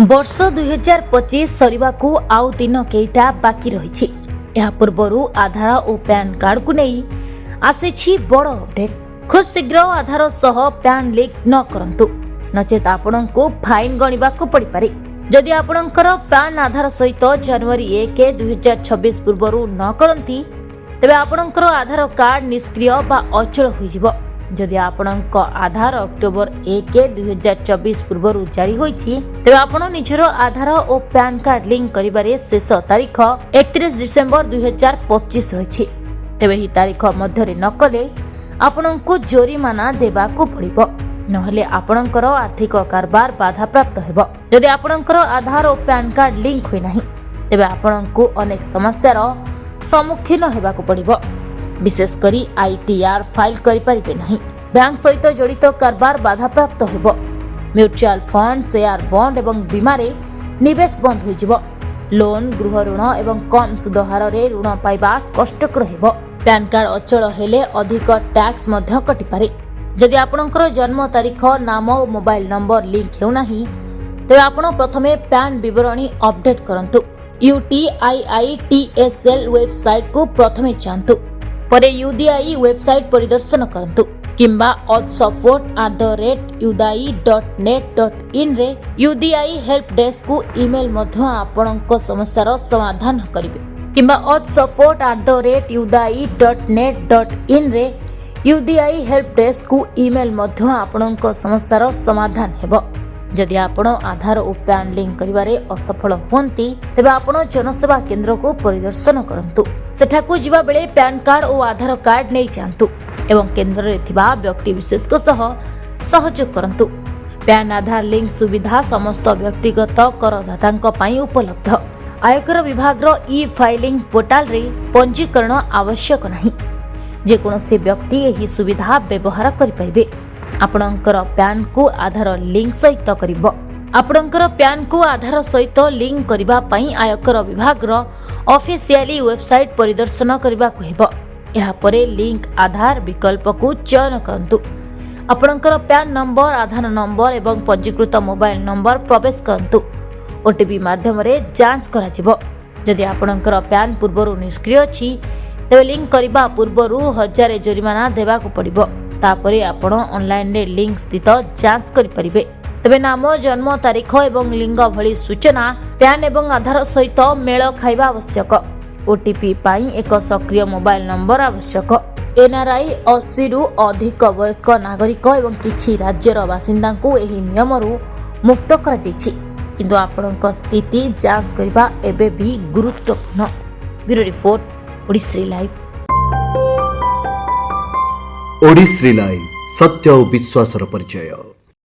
वर्ष 2025 सरिबाकू आउ दिन केइटा बाकी रही। यह पूर्व आधार और पैन कार्ड को नहीं आसी बड़ अपडेट। खूब शीघ्र आधार सह पैन लिंक न करंतु, नचेत आपण को फाइन गणिबा को पड़ पारे। जदि आपणकर पैन आधार सहित जनवरी 1 2026 पूर्व न करती तेबे आपणकर आधार कार्ड निष्क्रिय बा अचल होइजिबो। जदि आपणक आधार अक्टोबर 1 2024 पूर्व जारी होइछि तेबे आपण निजर आधार और पैन कार्ड लिंक करिबारे शेष तारीख 31 डिसेंबर 2025 रहिछि। तेबे ही तारीख मध्यरे न कले आपणको जोरिमाना देबाकू पड़िबो, नहले आपणकर आर्थिक कारबार बाधा प्राप्त हेबो। जदि आपणकर आधार और पैन कार्ड लिंक होई नाही तेबे आपणको अनेक समस्यार सम्मुखीन हेबाकू पड़िबो। विशेष करी आईटीआर फाइल करि परिबे नाही। बैंक सहित जड़ित कारबार बाधा प्राप्त हेबो। म्यूचुअल फंड, शेयर, बॉन्ड एवं बीमा रे निवेश बंद होई जिवो। लोन, गृह ऋण एवं कम सुध हार रे ऋण पाइबा कष्टकर हेबो। पैन कार्ड अचल हेले अधिक टैक्स मध्य कटि पारे। जदि आपणकर जन्म तारीख, नाम और मोबाइल नंबर लिंक हेउ नाही तेबे आपण प्रथमे पैन विवरणी अपडेट करंतु। UTIITSL वेबसाइट को प्रथमे जांतु, परे UDI वेबसाइट परिदर्शन करंतु किंबा oddsupport@udai.net.in रे UDI हेल्प डेस्क को ईमेल मध्य आपणक समस्यार समाधान करिवे किंबा oddsupport@udai.net.in रे UDI हेल्प डेस्क को ईमेल मध्य आपणक समस्यार समाधान हेबो। जदि आपण आधार और पैन लिंक करिवारे असफल होंती तेबे आपण जनसेवा केंद्र को परिदर्शन करंतु। सेठाकू जिबा बेले पैन कार्ड और आधार कार्ड नै जांतु एवं केंद्र रे थिबा व्यक्ति विशेष को सहयोग करंतु। पैन आधार लिंक सुविधा समस्त व्यक्तिगत करदातांक पई उपलब्ध। आयकर विभाग रो ई फाइलिंग पोर्टल रे पंजीकरण आवश्यक नाही। जे कोनोसी व्यक्ति एही सुविधा व्यवहार करि परिबे। आपणकर पैन को आधार लिंक सहित करिबो। आपणकर पैन को आधार सहित लिंक करिबा पई आयकर विभाग रो ऑफिशियली वेबसाइट परिदर्शन करिबा को हेबो। एहा परे लिंक आधार विकल्प को चयन करंतु। आपणकर पैन नंबर, आधार नंबर एवं पंजीकृत मोबाइल नंबर प्रवेश करंतु। ओटीपी माध्यम रे जांच करा जिवो। जदि आपणकर पैन पूर्वरु निष्क्रिय अछि तेबे लिंक करिबा पूर्वरु 1000 जोरिमाना देबा को पड़िबो। तापरे आपण ऑनलाइन रे लिंक स्थित जांच करि परिबे। तबे नाम, जन्म तारीख एवं लिंग भली सूचना पैन एवं आधार सहित मेल खाइबा आवश्यक। ओटीपी पाई एक सक्रिय मोबाइल नंबर आवश्यक। एनआरआई 80 रु अधिक वयस्क नागरिक एवं किछि राज्यर बासिंदा को एही नियम रु मुक्त करा जायछि, किंतु आपणक स्थिति जांच करिबा एबे भी गुरुत्वपूर्ण। Bureau report, Odishree live. Odishree live, सत्य और विश्वासर परिचय।